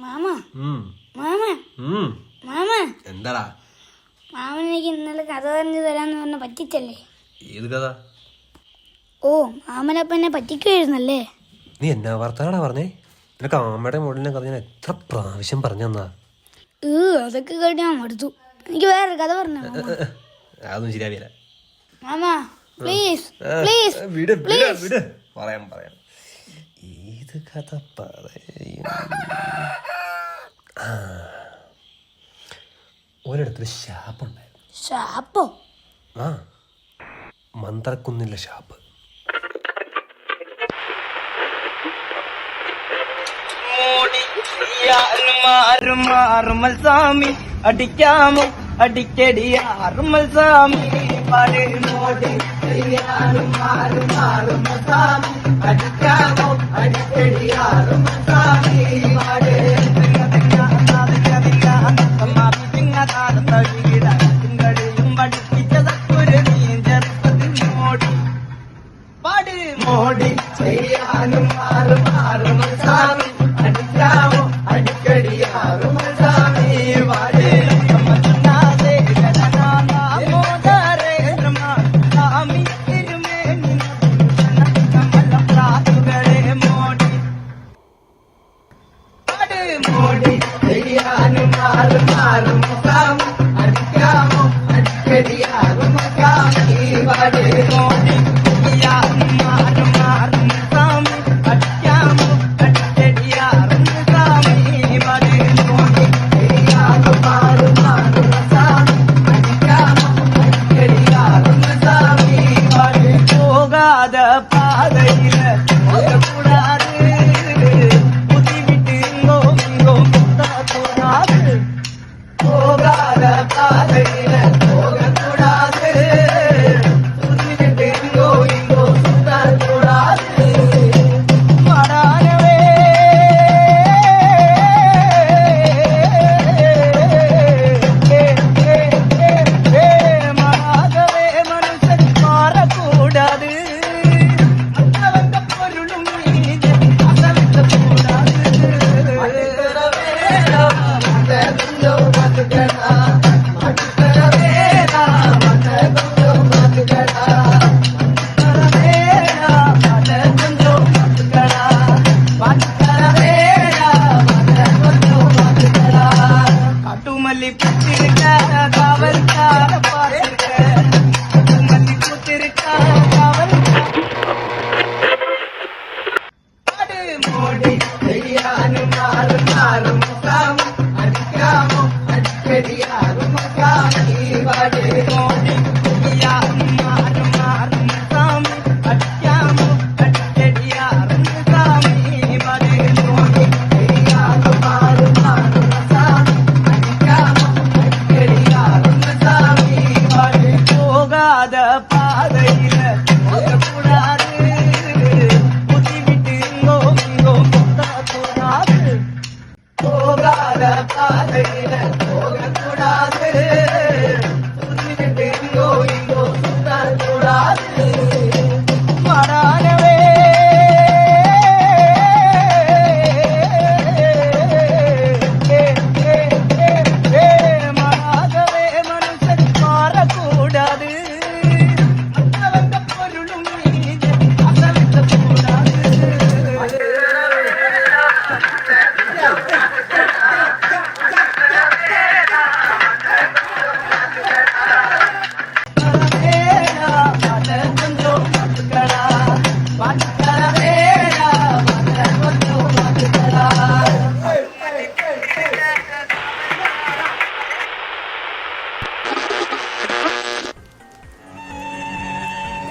Mama mama mama എന്താടാ? മാമനെനിക്ക് ഇന്നലെ കഥ പറഞ്ഞു തരാന്ന് പറഞ്ഞ പറ്റിച്ചല്ലേ? ഏത് കഥ? ഓ, മാമനപ്പ എന്നെ പറ്റിക്കുവായിരുന്നല്ലേ? നീ എന്നാ വർത്താനാടാ പറഞ്ഞേ? നിനക്ക് അമ്മയുടെ മോഡലിനെ കഥ ഞാൻ എത്ര പ്രാവശ്യം പറഞ്ഞു തന്നാ? അതൊക്കെ കേട്ട് ഞാൻ മടുത്തു. എനിക്ക് വേറെ കഥ പറഞ്ഞു. അതൊന്നും ശരിയാവില്ല മാമ. Please please please. പറയാം. ഏത് കഥ പറയും? ഒരിടത്തൊരു ഷാപ്പുണ്ടായിരുന്നു. ഷാപ്പോ? ആ, മന്ത്രക്കുന്നില്ല ഷാപ്പ്. മാറുമൽസാമി അടിക്കാമോ അടിക്കടിയാറുമൽസാമി പാട് മോടി മാറുമൽസാമി അടിക്കാമോ അടിക്കടിയാറുമൽസാമി പാട് മോടി ചെയ്യാനും മാറുമൽസാമി അടിക്കാമോ അടിക്കടിയാറുമൽസാമി പാട് മോടി ചെയ്യാനും മാറുമൽസാമി അടിക്കാമോ അടിക്കടിയാറുമൽസാമി പാട് മോടി பாதையில கூடாது புத்தி விட்டு இங்கோ கூடாது போகாத பாதையில போகக்கூடாது புத்தி விட்டு இங்கோ சுத்தக்கூடாது மடானவே மடாகவே மனுஷன் மாறக்கூடாது. கட்டுமல்லி பூத்திருக்க காவல்கார பார்த்திருக்க கட்டுமல்லி பூத்திருக்க காவல் മോടി ചെയ്യാനും മാറുമൽസാമി അടിക്കാമോ അടിക്കടിയാറുമൽസാമി പാട് മോടി ചെയ്യാനും മാറുമൽസാമി അടിക്കാമോ അടിക്കടിയാറുമൽസാമി പാട് മോടി ചെയ്യാനും മാറുമൽസാമി അടിക്കാമോ അടിക്കടിയാറുമൽസാമി പാട് പോകാத പാതയില പോകக்கூடாது போகாத பாதையில போகக்கூடாது இங்கோ சுத்தக்கூடாது மடானவே மடாகவே மனுஷன் மாறக்கூடாது. பொருளும் மீது அசவிக்கக்கூடாது.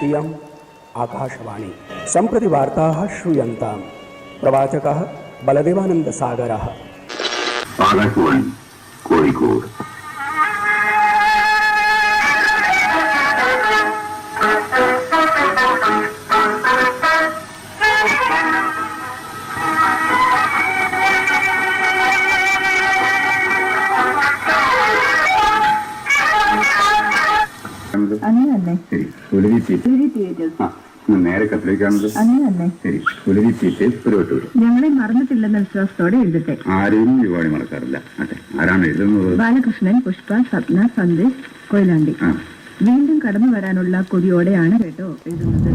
इयम् आकाशवाणी सम्प्रति वार्ताः श्रूयन्ताम्। प्रवाचकः बलदेवानन्दसागरः। आकाशवाणी कोഴിക്കോട്. നേരെ കത്തിലേക്കാണല്ലോ. അങ്ങനെയല്ലേ? ശരി, പുലരി ടീച്ചേഴ്സ് പുരോട്ട് വരും. ഞങ്ങളെ മറന്നിട്ടില്ലെന്ന വിശ്വാസത്തോടെ എഴുതട്ടെ. ആരെയും പരിപാടി മറക്കാറില്ല. അതെ, ആരാണ് എഴുതുന്നത്? ബാലകൃഷ്ണൻ, പുഷ്പ, സ്വപ്ന, സന്ദേശ്, കൊയിലാണ്ടി. വീണ്ടും കടന്നു വരാനുള്ള കൊതിയോടെയാണ് കേട്ടോ എഴുതുന്നത്.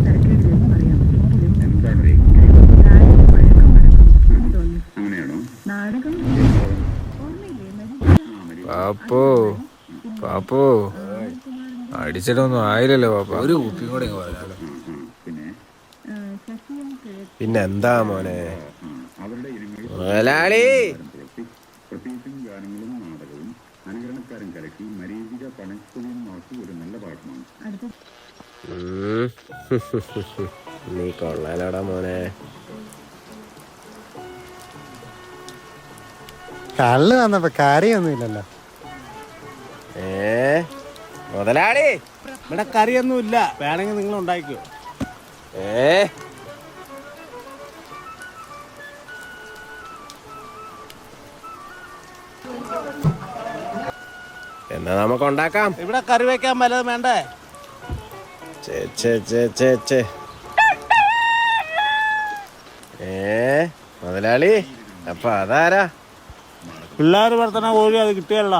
തിരക്കേടില്ലെന്ന് പറയാം. എന്താണ് അങ്ങനെയാണോ? നാടകം പാപ്പോ പാപ്പോ അടിച്ചിട്ടൊന്നും ആയില്ലല്ലോ പാപ്പ. ഒരു കുപ്പിയും കൂടെ പറഞ്ഞാലോ. പിന്നെ എന്താ മോനെ മുതലാളി? പ്രത്യേകിച്ചും ഗാനങ്ങളും നാടകവും അനുകരണക്കാരൻ കലക്കി മരീചിക പണക്കുതിയും നോക്കി ഒരു നല്ല പാഠമാണ്. നീ കൊള്ളാലോടാ മോനെ. കള്ള് വന്നപ്പോ കറിയൊന്നുമില്ലല്ലോ. മുതലാളി ഇവിടെ കറിയൊന്നുമില്ല, വേണമെങ്കിൽ നിങ്ങൾ ഉണ്ടാക്കിയോ. എന്നാ നമുക്ക് ഉണ്ടാക്കാം. ഇവിടെ കറി വെക്കാൻ വല്ലതും വേണ്ടേ? മുതലാളി അപ്പൊ അതാരാ? പിള്ളേർ വർത്തന കോഴി അത് കിട്ടിയല്ല.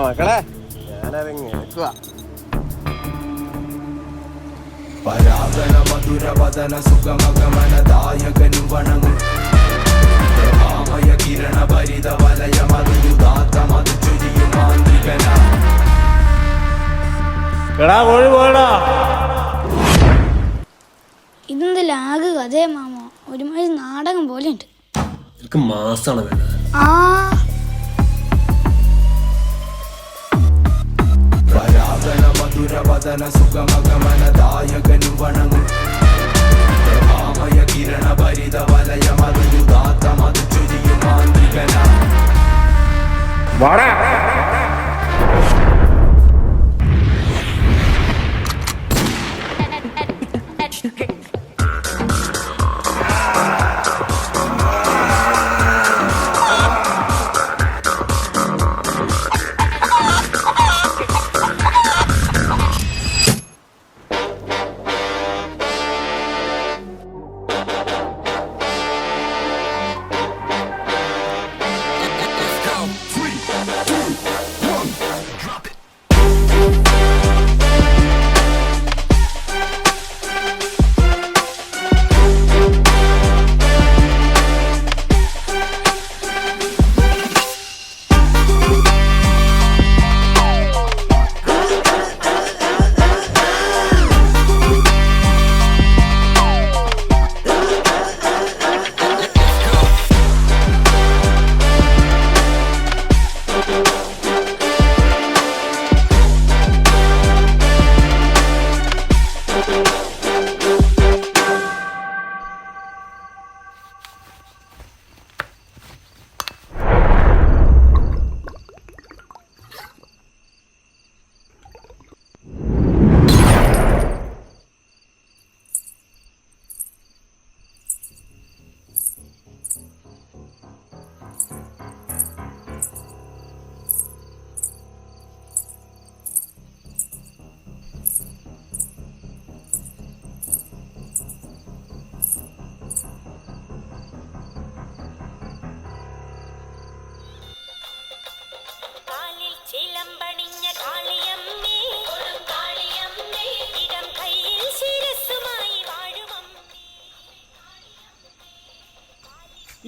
മക്കളെ ഞാനതിങ്ങ് എടുക്കുക. പരാഗണ മധുരവദന സുഖമഗമനദായകനും വണങ്ങും പ്രഭാമയ കിരണ ഭരിത വലയ മധുദാത്ത മധുചുരിയും മാന്ത്രികന. എടാ കോഴി പോടാ. ഇതെന്ത് ലാഗ് കഥയെ മാമ, ഒരുമാതിരി നാടകം പോലെ ഉണ്ട്. എനിക്ക് മാസാണ് വേണ്ടത്. ആ പരാഗണ മധുരവദന സുഖമഗമനദായകനും വണങ്ങും പ്രഭാമയ കിരണ ഭരിത വലയ മധുദാത്ത മധുചുരിയും മാന്ത്രികന.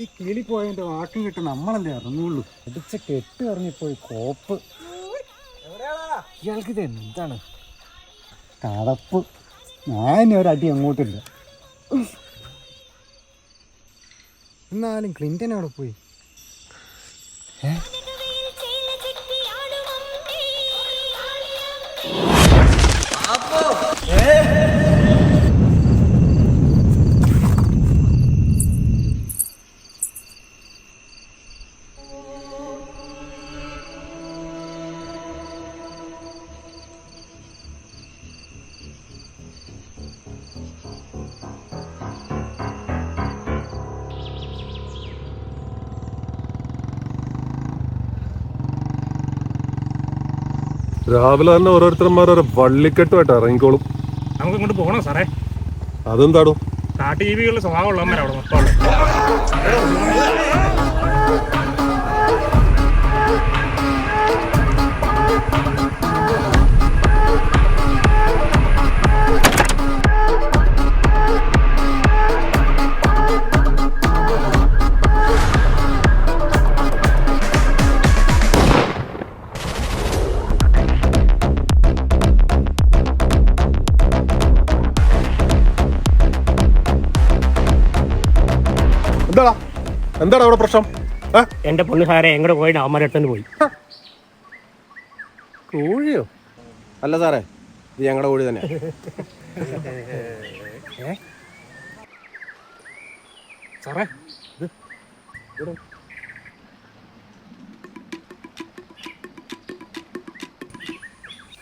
ഈ കിളി പോയതിന്റെ വാക്കും കിട്ടും നമ്മളല്ലേ അറിഞ്ഞുള്ളൂ. അടിച്ച കെട്ട് ഇറങ്ങിപ്പോയി കോപ്പ്. ഇയാൾക്കിത് എന്താണ് കടപ്പ്? ഞാൻ ഒരടി അങ്ങോട്ടില്ല. എന്നാലും ക്ലിന്റൺ അവിടെ പോയി. രാവിലെ തന്നെ ഓരോരുത്തന്മാരോ വള്ളിക്കെട്ടുമായിട്ട് ഇറങ്ങിക്കോളും. നമുക്ക് ഇങ്ങോട്ട് പോകണം സാറേ. അതെന്താടോ? കാട്ടുജീവികളുടെ സ്വഭാവമുള്ളവന്മാരാ അവിടെ മൊത്തം. എന്താടാ അവിടെ പ്രശ്നം? എന്റെ പൊണ്ണു സാറേ എങ്ങോട്ട് പോയിട്ട് അവന്മാരെ അടുത്തുനിന്ന് പോയി. കോഴിയോ? അല്ല സാറേ, ഇത് ഞങ്ങളുടെ കോഴി തന്നെ. സാറേ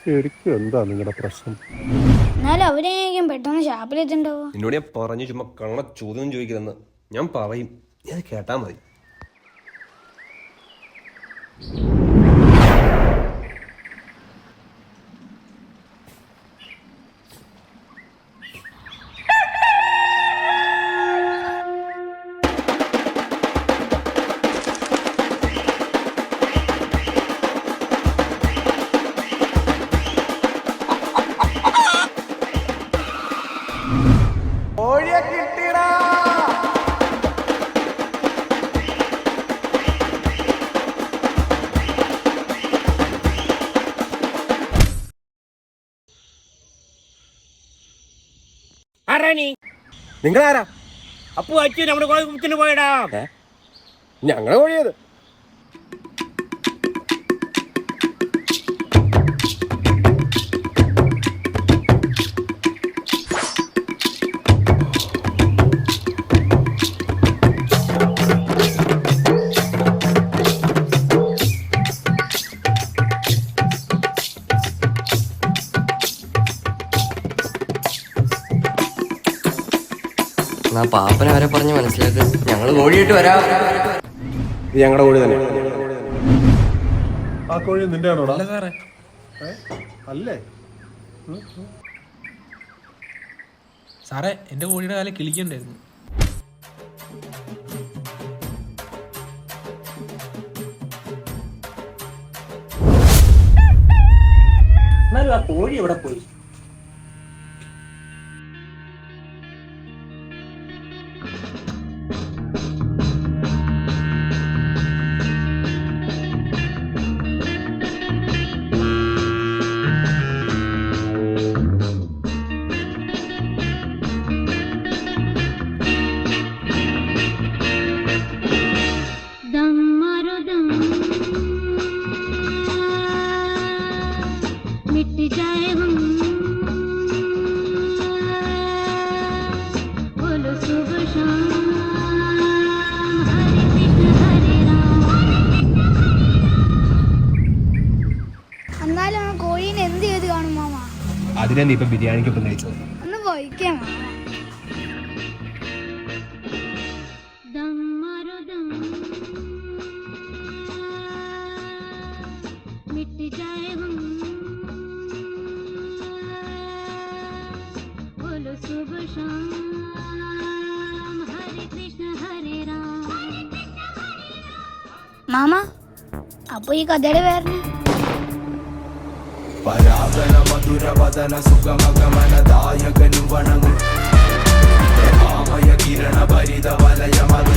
ശരിക്കും എന്താ നിങ്ങളുടെ പ്രശ്നം? എന്നാലും അവരെയും പെട്ടെന്ന് ഷാപ്പിലെത്തിണ്ടാവോ? എന്നോട് ഞാൻ പറഞ്ഞു ചുമ്മാ കണ്ണ ചോദ്യം ചോദിക്കലെന്ന്. ഞാൻ പറയും, ഞാൻ കേട്ടാ മതി. നിങ്ങളാരാ? അപ്പു അച്ഛൻ നമ്മുടെ കോഴി കുത്തിന് പോയടാ. ഞങ്ങളുടെ കോഴിയത്. പാപ്പനെ വരെ പറഞ്ഞ് മനസ്സിലാക്ക്. ഞങ്ങള് കോഴിയിട്ട് വരാം. ഇത് ഞങ്ങളുടെ കോഴി തന്നെ. ആ കോഴി നിന്റെ ആണോടാ? അല്ലേ സാറേ, എന്റെ കോഴിയുടെ കാലം കിളിക്കണ്ടായിരുന്നു. എന്നാലും ആ കോഴി എവിടെ പോയി? എന്നാലും ആ കോഴീനെ എന്ത് ചെയ്ത് കാണും മാമ? അതിനെ നീ ഇപ്പൊ ബിരിയാണിക്കൊപ്പം കഴിച്ചത്. ഒന്ന് പോയിക്കാം മാമ. മാമ, അപ്പൊ ഈ കഥയുടെ പേരിന് പരാഗണ മധുരവദന സുഗമഗമനദായകനു വണങ്ങും പ്രഭാമയ കിരണ ഭരിത വലയമത്